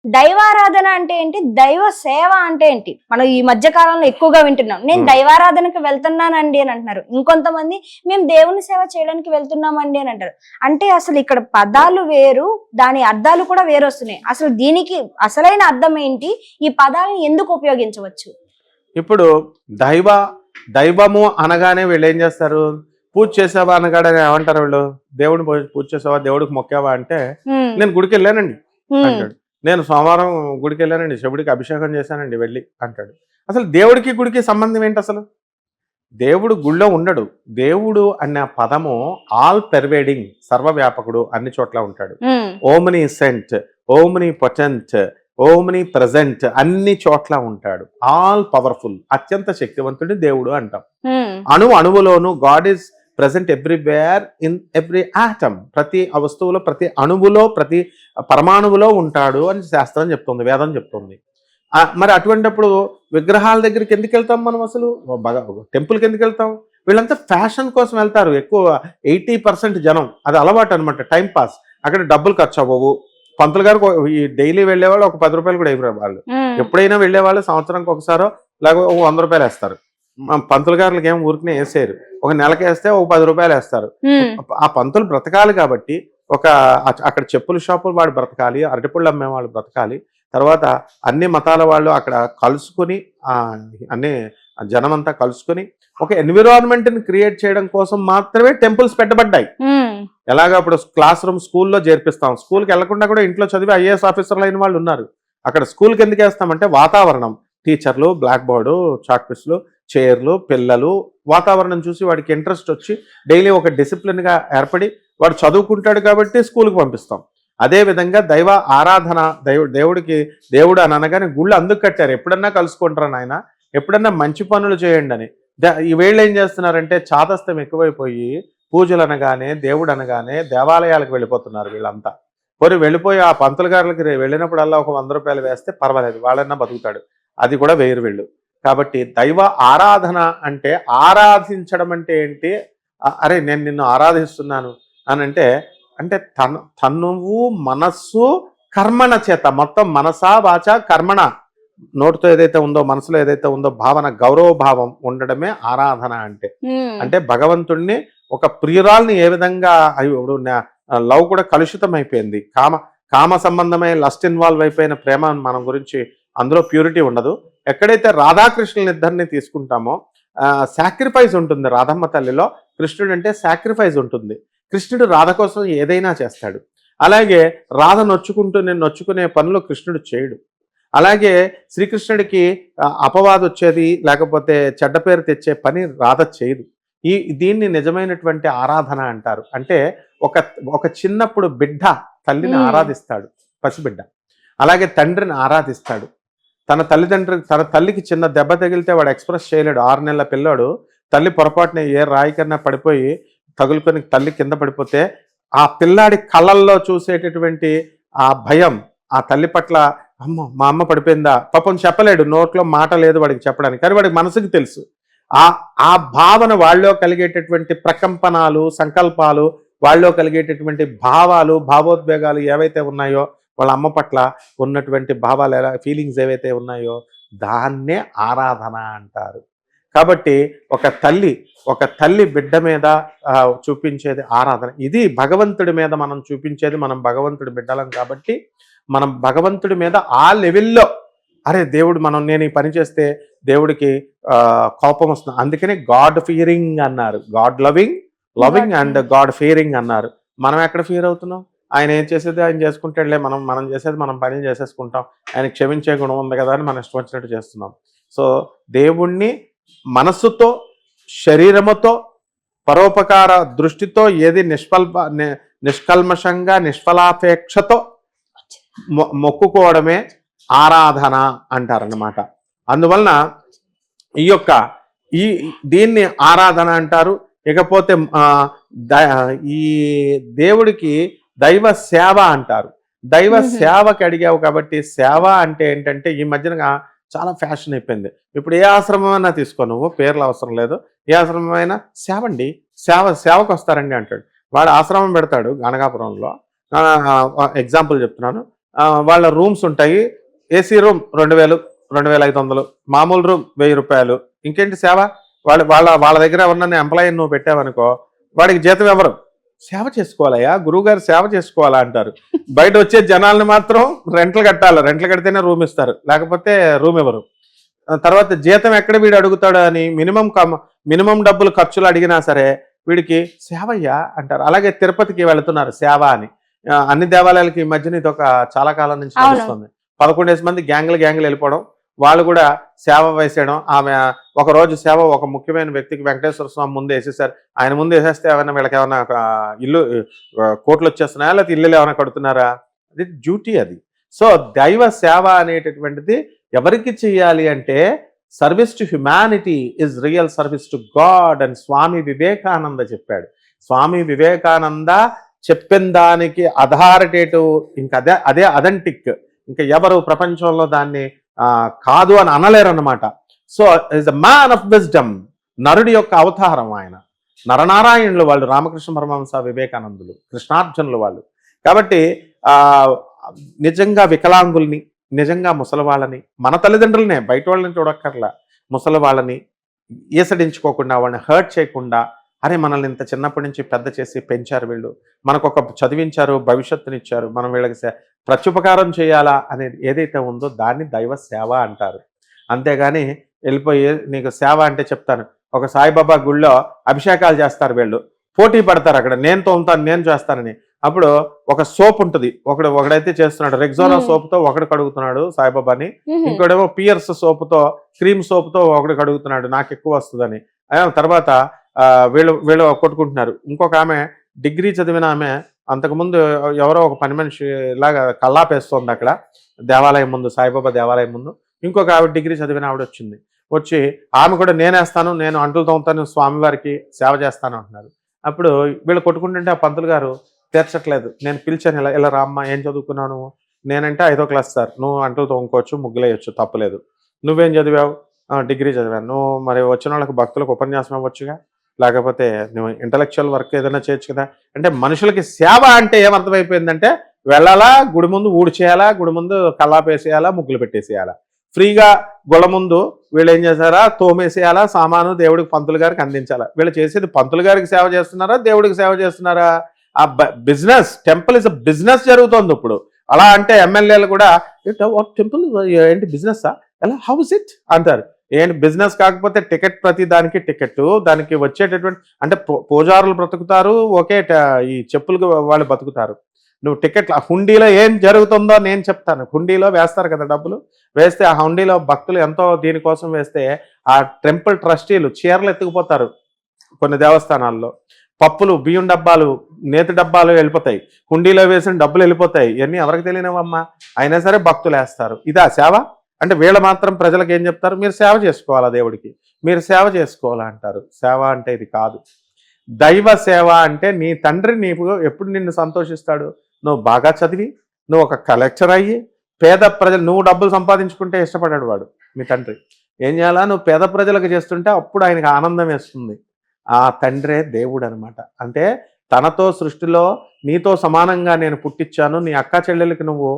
దైవారాధన అంటే ఏంటి? దైవ సేవ అంటే ఏంటి? మనం ఈ మధ్య కాలంలో ఎక్కువగా వింటున్నాం. నేను దైవారాధనకు వెళ్తున్నానండి అని అంటున్నారు. ఇంకొంతమంది మేము దేవుని సేవ చేయడానికి వెళ్తున్నామండి అని అంటారు. అంటే అసలు ఇక్కడ పదాలు వేరు, దాని అర్థాలు కూడా వేరు వస్తున్నాయి. అసలు దీనికి అసలైన అర్థం ఏంటి? ఈ పదాలను ఎందుకు ఉపయోగించవచ్చు? ఇప్పుడు దైవము అనగానే వీళ్ళు ఏం చేస్తారు? పూజ చేసావా అనగానే ఏమంటారు వీళ్ళు? దేవుడిని పూజ చేసావా, దేవుడికి మొక్కావా అంటే నేను గుడికి వెళ్ళానండి అంటాడు. నేను సోమవారం గుడికి వెళ్ళానండి, శివుడికి అభిషేకం చేశానండి వెళ్ళి అంటాడు. అసలు దేవుడికి గుడికి సంబంధం ఏంటి? అసలు దేవుడు గుళ్ళో ఉండడు. దేవుడు అనే పదము ఆల్ పెర్వేడింగ్, సర్వవ్యాపకుడు, అన్ని చోట్ల ఉంటాడు. Omniscient, omnipotent, omnipresent, అన్ని చోట్ల ఉంటాడు. ఆల్ పవర్ఫుల్, అత్యంత శక్తివంతుడి దేవుడు అంటాం. అణువులోను god is present everywhere in every atom, ప్రతి వస్తువులో, ప్రతి అణువులో, ప్రతి పరమాణువులో ఉంటాడు అని శాస్త్రం చెప్తుంది, వేదం చెప్తుంది. మరి అటువంటిప్పుడు విగ్రహాల దగ్గరికి ఎందుకు వెళ్తాం మనం? అసలు టెంపుల్కి ఎందుకు వెళ్తాం? వీళ్ళంతా ఫ్యాషన్ కోసం వెళ్తారు. ఎక్కువ 80% జనం అది అలవాటు అనమాట, టైం పాస్. అక్కడ డబ్బులు ఖర్చు అవ్వవు. పంతులు గారు ఈ డైలీ వెళ్ళేవాళ్ళు ఒక 10 రూపాయలు కూడా వేయరు వాళ్ళు. ఎప్పుడైనా వెళ్ళేవాళ్ళు సంవత్సరానికి ఒకసారో లేకపోతే ఒక 100 రూపాయలు వేస్తారు. పంతులు గారులకి ఏం ఊరికనే వేసేయరు. ఒక నెలకి వేస్తే ఒక 10 రూపాయలు వేస్తారు. ఆ పంతులు బ్రతకాలి కాబట్టి అక్కడ చెప్పుల షాపులు వాడు బ్రతకాలి, అరటిపళ్ళు అమ్మే వాళ్ళు బ్రతకాలి. తర్వాత అన్ని మతాల వాళ్ళు అక్కడ కలుసుకుని అన్ని జనమంతా కలుసుకుని ఒక ఎన్విరాన్మెంట్ ని క్రియేట్ చేయడం కోసం మాత్రమే టెంపుల్స్ పెట్టబడ్డాయి. ఎలాగా ఇప్పుడు క్లాస్ రూమ్ స్కూల్లో చేర్పిస్తాం, స్కూల్కి వెళ్లకుండా కూడా ఇంట్లో చదివి ఐఏఎస్ ఆఫీసర్లు అయిన వాళ్ళు ఉన్నారు. అక్కడ స్కూల్కి ఎందుకు వేస్తామంటే వాతావరణం, టీచర్లు, బ్లాక్ బోర్డు, చాక్ పీస్లు, చైర్లు, పిల్లలు, వాతావరణం చూసి వాడికి ఇంట్రెస్ట్ వచ్చి డైలీ ఒక డిసిప్లిన్గా ఏర్పడి వాడు చదువుకుంటాడు కాబట్టి స్కూల్కి పంపిస్తాం. అదేవిధంగా దైవ ఆరాధన, దేవుడు అని అనగానే గుళ్ళు అందుకు కట్టారు. ఎప్పుడన్నా కలుసుకుంటారా నాయన, ఎప్పుడన్నా మంచి పనులు చేయండి అని. ఈ వీళ్ళు ఏం చేస్తున్నారంటే చాదస్తం ఎక్కువైపోయి పూజలు అనగానే, దేవుడు అనగానే దేవాలయాలకు వెళ్ళిపోతున్నారు వీళ్ళంతా. పోనీ వెళ్ళిపోయి ఆ పంతులు గారులకి వెళ్ళినప్పుడల్లా ఒక 100 రూపాయలు వేస్తే పర్వాలేదు, వాళ్ళన్నా బతుకుతాడు. అది కూడా వేరు వీళ్ళు. కాబట్టి దైవ ఆరాధన అంటే, ఆరాధించడం అంటే ఏంటి? అరే నేను నిన్ను ఆరాధిస్తున్నాను అని అంటే తనువు, మనస్సు, కర్మణ చేత, మొత్తం మనసా వాచ కర్మణ, నోటితో ఏదైతే ఉందో, మనసులో ఏదైతే ఉందో భావన, గౌరవ భావం ఉండడమే ఆరాధన అంటే. అంటే భగవంతుడిని, ఒక ప్రియురాల్ని ఏ విధంగా, ఇప్పుడు లవ్ కూడా కలుషితం అయిపోయింది, కామ సంబంధమైన లస్ట్ ఇన్వాల్వ్ అయిపోయిన ప్రేమ మనం గురించి, అందులో ప్యూరిటీ ఉండదు. ఎక్కడైతే రాధాకృష్ణుల ఇద్దరిని తీసుకుంటామో సాక్రిఫైస్ ఉంటుంది రాధమ్మ తల్లిలో. కృష్ణుడు అంటే సాక్రిఫైస్ ఉంటుంది. కృష్ణుడు రాధ కోసం ఏదైనా చేస్తాడు. అలాగే రాధ నేను నొచ్చుకునే పనులు కృష్ణుడు చేయడు. అలాగే శ్రీకృష్ణుడికి అపవాదం వచ్చేది లేకపోతే చెడ్డ పేరు తెచ్చే పని రాధ చేయదు. దీన్ని నిజమైనటువంటి ఆరాధన అంటారు. అంటే ఒక చిన్నప్పుడు బిడ్డ తల్లిని ఆరాధిస్తాడు, పసిబిడ్డ. అలాగే తండ్రిని ఆరాధిస్తాడు. తన తల్లికి చిన్న దెబ్బ తగిలితే వాడు ఎక్స్ప్రెస్ చేయలేడు. 6 నెలల పిల్లాడు తల్లి పొరపాటున ఏ రాయి కన్నా పడిపోయి తగులుకొని తల్లి కింద పడిపోతే ఆ పిల్లాడి కళ్ళల్లో చూసేటటువంటి ఆ భయం, ఆ తల్లి పట్ల, అమ్మ మా అమ్మ పడిపోయిందా, పాపం చెప్పలేడు, నోట్లో మాట లేదు వాడికి చెప్పడానికి, కానీ వాడికి మనసుకు తెలుసు. ఆ భావన వాళ్ళలో కలిగేటటువంటి ప్రకంపనాలు, సంకల్పాలు, వాళ్ళలో కలిగేటటువంటి భావాలు, భావోద్వేగాలు ఏవైతే ఉన్నాయో, వాళ్ళ అమ్మ పట్ల ఉన్నటువంటి భావాలు, ఫీలింగ్స్ ఏవైతే ఉన్నాయో, దాన్నే ఆరాధన అంటారు. కాబట్టి ఒక తల్లి బిడ్డ మీద చూపించేది ఆరాధన. ఇది భగవంతుడి మీద మనం చూపించేది. మనం భగవంతుడి బిడ్డలం కాబట్టి మనం భగవంతుడి మీద ఆ లెవెల్లో, అరే దేవుడు నేను ఈ పని చేస్తే దేవుడికి కోపం వస్తుంది, అందుకని గాడ్ ఫియరింగ్ అన్నారు. God loving and God Fearing అన్నారు. మనం ఎక్కడ ఫియర్ అవుతున్నాం? ఆయన ఏం చేసేది ఆయన చేసుకుంటాడులే, మనం చేసేది మనం పని చేసేసుకుంటాం, ఆయన క్షమించే గుణం ఉంది కదా అని మనం ఇష్టం వచ్చినట్టు చేస్తున్నాం. సో దేవుణ్ణి మనస్సుతో, శరీరముతో, పరోపకార దృష్టితో, ఏది నిష్కల్మషంగా, నిష్ఫలాపేక్షతో మొక్కుకోవడమే ఆరాధన అంటారన్నమాట. అందువలన దీన్ని ఆరాధన అంటారు. ఇకపోతే ఈ దేవుడికి దైవ సేవ అంటారు. దైవ సేవకి అడిగావు కాబట్టి, సేవ అంటే ఏంటంటే ఈ మధ్యన చాలా ఫ్యాషన్ అయిపోయింది. ఇప్పుడు ఏ ఆశ్రమమైనా తీసుకో, నువ్వు పేర్లు అవసరం లేదు, ఏ ఆశ్రమమైనా సేవండి, సేవకు వస్తారండి అంటాడు. వాడు ఆశ్రమం పెడతాడు గణగాపురంలో, ఎగ్జాంపుల్ చెప్తున్నాను, వాళ్ళ రూమ్స్ ఉంటాయి. ఏసీ రూమ్ 2000, 2500, మామూలు రూమ్ 1000 రూపాయలు. ఇంకేంటి సేవ? వాళ్ళ దగ్గర ఎవరన్నా ఎంప్లాయీని నువ్వు పెట్టావనుకో, వాడికి జీతం ఎవరు? సేవ చేసుకోవాలయ్యా, గురువుగారు సేవ చేసుకోవాలా అంటారు. బయట వచ్చే జనాల్ని మాత్రం రెంట్లు కట్టాలి, రెంట్లు కడితేనే రూమ్ ఇస్తారు, లేకపోతే రూమ్ ఇవ్వరు. తర్వాత జీతం ఎక్కడ వీడు అడుగుతాడు అని మినిమం డబ్బులు ఖర్చులు అడిగినా సరే వీడికి సేవయ్యా అంటారు. అలాగే తిరుపతికి వెళుతున్నారు సేవ అని. అన్ని దేవాలయాలకి ఈ మధ్యన ఇది ఒక చాలా కాలం నుంచి నడుస్తుంది. 11 మంది గ్యాంగులు వెళ్ళిపోవడం, వాళ్ళు కూడా సేవ వేసేయడం. ఆమె ఒక రోజు సేవ ఒక ముఖ్యమైన వ్యక్తికి వెంకటేశ్వర స్వామి ముందు వేసేసారు. ఆయన ముందు వేసేస్తే ఏమైనా వీళ్ళకి ఏమైనా ఇల్లు కోట్లు వచ్చేస్తున్నాయా, లేకపోతే ఇల్లులు ఏమైనా కడుతున్నారా? అది డ్యూటీ అది. సో దైవ సేవ అనేటటువంటిది ఎవరికి చేయాలి అంటే service to humanity is real service to God అని స్వామి వివేకానంద చెప్పాడు. స్వామి వివేకానంద చెప్పిన దానికి అథారిటేటివ్ ఇంకా అదే అథెంటిక్. ఇంకా ఎవరు ప్రపంచంలో దాన్ని కాదు అని అనలేరు అన్నమాట. So is the man of wisdom, నరుడి యొక్క అవతారం ఆయన. నరనారాయణులు వాళ్ళు, రామకృష్ణ పరమహంస, వివేకానందులు, కృష్ణార్జునులు వాళ్ళు. కాబట్టి నిజంగా వికలాంగుల్ని, నిజంగా ముసలివాళ్ళని, మన తల్లిదండ్రులనే, బయట వాళ్ళని చూడక్కర్లా, ముసలివాళ్ళని ఈసడించుకోకుండా, వాళ్ళని హర్ట్ చేయకుండా, అరే మనల్ని ఇంత చిన్నప్పటి నుంచి పెద్ద చేసి పెంచారు వీళ్ళు, మనకు ఒక చదివించారు, భవిష్యత్తునిచ్చారు, మనం వీళ్ళకి ప్రత్యుపకారం చేయాలా అనేది ఏదైతే ఉందో దాన్ని దైవ సేవ అంటారు. అంతేగాని వెళ్ళిపోయి నీకు సేవ అంటే చెప్తాను, ఒక సాయిబాబా గుళ్ళో అభిషేకాలు చేస్తారు వీళ్ళు, పోటీ పడతారు అక్కడ, నేను తోముతాను, నేను చేస్తానని. అప్పుడు ఒక సోప్ ఉంటుంది, ఒకడైతే చేస్తున్నాడు రెగ్జోనా సోప్తో ఒకడు కడుగుతున్నాడు సాయిబాబాని, ఇంకోడేమో పియర్స్ సోప్తో, క్రీమ్ సోప్తో ఒకడు కడుగుతున్నాడు నాకు ఎక్కువ వస్తుందని. తర్వాత వీళ్ళు కొట్టుకుంటున్నారు. ఇంకొక ఆమె డిగ్రీ చదివిన ఆమె అంతకుముందు ఎవరో ఒక పని మనిషి లాగా కల్లాపేస్తోంది అక్కడ దేవాలయం ముందు, సాయిబాబా దేవాలయం ముందు. ఇంకొక ఆవిడ డిగ్రీ చదివిన ఆవిడ వచ్చి ఆమె కూడా నేనేస్తాను, నేను అంటులు తోముతాను, స్వామివారికి సేవ చేస్తాను అంటున్నారు. అప్పుడు వీళ్ళు కొట్టుకుంటుంటే ఆ పంతులు గారు తీర్చట్లేదు. నేను పిలిచాను, ఇలా రామ్మ, ఏం చదువుకున్నాను? నేనంటే 5వ క్లాస్ సార్. నువ్వు అంటులు తోముకోవచ్చు, ముగ్గులేయచ్చు, తప్పలేదు. నువ్వేం చదివావు? డిగ్రీ చదివాను. నువ్వు మరి వచ్చిన వాళ్ళకి భక్తులకు ఉపన్యాసం ఇవ్వచ్చుగా, లేకపోతే నువ్వు ఇంటలెక్చువల్ వర్క్ ఏదైనా చేయొచ్చు కదా. అంటే మనుషులకి సేవ అంటే ఏమర్థమైపోయిందంటే వెళ్ళాలా, గుడి ముందు ఊడ్చేయాలా, గుడి ముందు కల్లాపేసేయాలా, ముగ్గులు పెట్టేసేయాలా, ఫ్రీగా గుళ్ళ ముందు వీళ్ళు ఏం చేశారా, తోమేసేయాలా, సామాను దేవుడికి పంతులు గారికి అందించాలా. వీళ్ళు చేసేది పంతులు గారికి సేవ చేస్తున్నారా, దేవుడికి సేవ చేస్తున్నారా? ఆ business, temple is a business జరుగుతోంది ఇప్పుడు. అలా అంటే ఎమ్మెల్యేలు కూడా టెంపుల్ ఏంటి బిజినెస్, ఎలా, హౌ ఇస్ ఇట్ అంటారు. ఏంటి బిజినెస్ కాకపోతే టికెట్, ప్రతి దానికి టికెట్, దానికి వచ్చేటటువంటి అంటే పూజారులు బ్రతుకుతారు, ఓకే, ఈ చెప్పులకు వాళ్ళు బతుకుతారు. నువ్వు టికెట్, హుండీలో ఏం జరుగుతుందో నేను చెప్తాను. హుండీలో వేస్తారు కదా డబ్బులు, వేస్తే ఆ హుండీలో భక్తులు ఎంతో దీనికోసం వేస్తే ఆ టెంపుల్ ట్రస్టీలు చీరలు ఎత్తుకుపోతారు. కొన్ని దేవస్థానాల్లో పప్పులు, బియ్యం డబ్బాలు, నేతి డబ్బాలు వెళ్ళిపోతాయి, హుండీలో వేసిన డబ్బులు వెళ్ళిపోతాయి. ఇవన్నీ ఎవరికి తెలియనివమ్మా, అయినా సరే భక్తులు వేస్తారు. ఇదా సేవ అంటే? వీళ్ళ మాత్రం ప్రజలకు ఏం చెప్తారు, మీరు సేవ చేసుకోవాలా, దేవుడికి మీరు సేవ చేసుకోవాలా అంటారు. సేవ అంటే ఇది కాదు. దైవ సేవ అంటే నీ తండ్రి నీకు ఎప్పుడు నిన్ను సంతోషిస్తాడు, నువ్వు బాగా చదివి, నువ్వు ఒక కలెక్టర్ అయ్యి, పేద ప్రజలు, నువ్వు డబ్బులు సంపాదించుకుంటే ఇష్టపడాడు వాడు, మీ తండ్రి. ఏం చేయాలా, నువ్వు పేద ప్రజలకు చేస్తుంటే అప్పుడు ఆయనకు ఆనందం వేస్తుంది. ఆ తండ్రే దేవుడు అనమాట. అంటే తనతో సృష్టిలో నీతో సమానంగా నేను పుట్టించాను, నీ అక్క చెల్లెలకి నువ్వు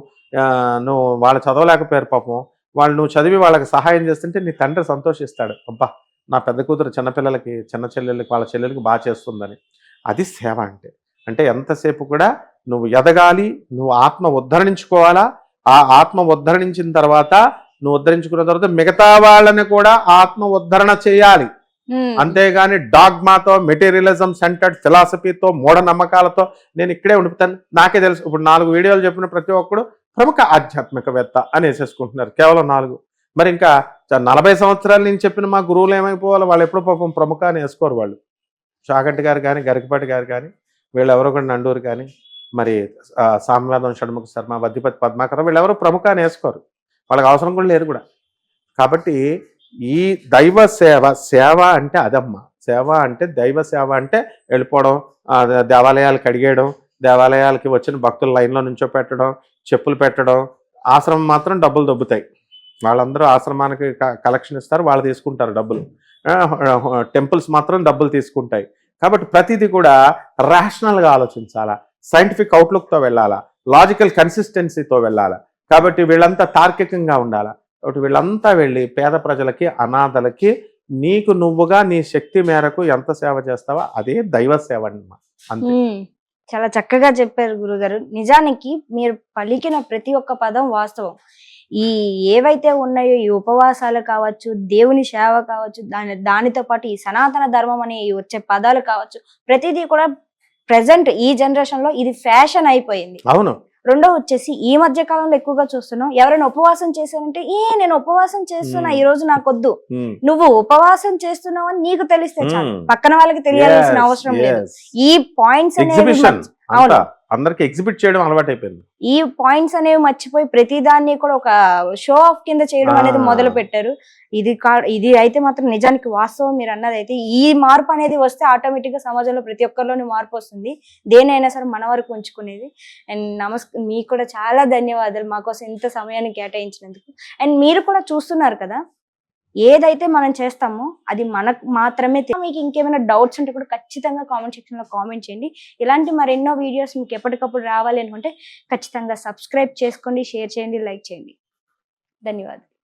వాళ్ళు చదవలేకపోయారు పాపం, వాళ్ళు నువ్వు చదివి వాళ్ళకి సహాయం చేస్తుంటే నీ తండ్రి సంతోషిస్తాడు. అబ్బా, నా పెద్ద కూతురు చిన్నపిల్లలకి, చిన్న చెల్లెలకి, వాళ్ళ చెల్లెలకి బాగా చేస్తుందని. అది సేవ అంటే. అంటే ఎంతసేపు కూడా నువ్వు ఎదగాలి, నువ్వు ఆత్మ ఉద్ధరించుకోవాలా, ఆ ఆత్మ ఉద్ధరించిన తర్వాత, నువ్వు ఉద్ధరించుకున్న తర్వాత మిగతా వాళ్ళని కూడా ఆత్మ ఉద్ధరణ చేయాలి. అంతేగాని డాగ్మాతో, మెటీరియలిజం సెంటర్డ్ ఫిలాసఫీతో, మూఢనమ్మకాలతో నేను ఇక్కడే ఉండిపోతాను. నాకే తెలుసు. ఇప్పుడు 4 వీడియోలు చెప్పిన ప్రతి ఒక్కడు ప్రముఖ ఆధ్యాత్మికవేత్త అని వేసేసుకుంటున్నారు, కేవలం 4. మరి ఇంకా 40 సంవత్సరాల నుంచి చెప్పిన మా గురువులు ఏమైపోవాలి, వాళ్ళు ఎప్పుడు పాపం ప్రముఖ అని వేసుకోరు వాళ్ళు. చాగంటి గారు కానీ, గరికపాటి గారు కానీ, వీళ్ళు ఎవరో కూడా, నండూరు కానీ, మరి సామ్యవాదం షణ్ముఖ శర్మ, వద్దిపతి పద్మాకర్, వీళ్ళు ఎవరు ప్రముఖ అని వేసుకోరు, వాళ్ళకి అవసరం కూడా లేదు కూడా. కాబట్టి ఈ దైవ సేవ అంటే అదమ్మా. సేవ అంటే, దైవ సేవ అంటే వెళ్ళిపోవడం, దేవాలయాలు కడిగేయడం, దేవాలయాలకి వచ్చిన భక్తులు లైన్లో నుంచో పెట్టడం, చెప్పులు పెట్టడం. ఆశ్రమం మాత్రం డబ్బులు దొబ్బుతాయి, వాళ్ళందరూ ఆశ్రమానికి కలెక్షన్ ఇస్తారు, వాళ్ళు తీసుకుంటారు డబ్బులు. టెంపుల్స్ మాత్రం డబ్బులు తీసుకుంటాయి. కాబట్టి ప్రతిదీ కూడా రేషనల్గా ఆలోచించాలా, సైంటిఫిక్ అవుట్లుక్తో వెళ్ళాలా. లాజికల్ కన్సిస్టెన్సీతో వెళ్ళాలి. కాబట్టి వీళ్ళంతా తార్కికంగా ఉండాలి. కాబట్టి వీళ్ళంతా వెళ్ళి పేద ప్రజలకి, అనాథలకి నీకు నువ్వుగా నీ శక్తి మేరకు ఎంత సేవ చేస్తావో అదే దైవ సేవ అన్నమాట. అంతే. చాలా చక్కగా చెప్పారు గురుగారు. నిజానికి మీరు పలికిన ప్రతి ఒక్క పదం వాస్తవం. ఈ ఏవైతే ఉన్నాయో ఈ ఉపవాసాలు కావచ్చు, దేవుని సేవ కావచ్చు, దానితో పాటు ఈ సనాతన ధర్మం అనే ఈ వచ్చే పదాలు కావచ్చు, ప్రతిదీ కూడా ప్రెసెంట్ ఈ జనరేషన్ లో ఇది ఫ్యాషన్ అయిపోయింది. అవును. రెండో వచ్చేసి ఈ మధ్య కాలంలో ఎక్కువగా చూస్తున్నాం, ఎవరైనా ఉపవాసం చేశారంటే నేను ఉపవాసం చేస్తున్నా, ఈ రోజు నాకొద్దు. నువ్వు ఉపవాసం చేస్తున్నావు అని నీకు తెలిస్తే చాలు, పక్కన వాళ్ళకి తెలియాల్సిన అవసరం లేదు. ఈ పాయింట్స్ అనేవి అవును, అందరికి ఎగ్జిబిట్ చేయడం అలవాటు అయిపోయింది. ఈ పాయింట్స్ అనేవి మర్చిపోయి ప్రతి దాన్ని కూడా ఒక షో ఆఫ్ కింద చేయడం అనేది మొదలు పెట్టారు. ఇది అయితే మాత్రం నిజానికి వాస్తవం మీరు అన్నది అయితే. ఈ మార్పు అనేది వస్తే ఆటోమేటిక్ గా సమాజంలో ప్రతి ఒక్కరిలోని మార్పు వస్తుంది, దేనైనా సరే మన వరకు ఉంచుకునేది. అండ్ మీకు కూడా చాలా ధన్యవాదాలు మాకోసం ఇంత సమయాన్ని కేటాయించినందుకు. అండ్ మీరు కూడా చూస్తున్నారు కదా, ఏదైతే మనం చేస్తామో అది మనకు మాత్రమే. మీకు ఇంకేమైనా డౌట్స్ ఉంటే కూడా ఖచ్చితంగా కామెంట్ సెక్షన్ లో కామెంట్ చేయండి. ఇలాంటి మరెన్నో వీడియోస్ మీకు ఎప్పటికప్పుడు రావాలి అనుకుంటే ఖచ్చితంగా సబ్స్క్రైబ్ చేసుకోండి, షేర్ చేయండి, లైక్ చేయండి. ధన్యవాదాలు.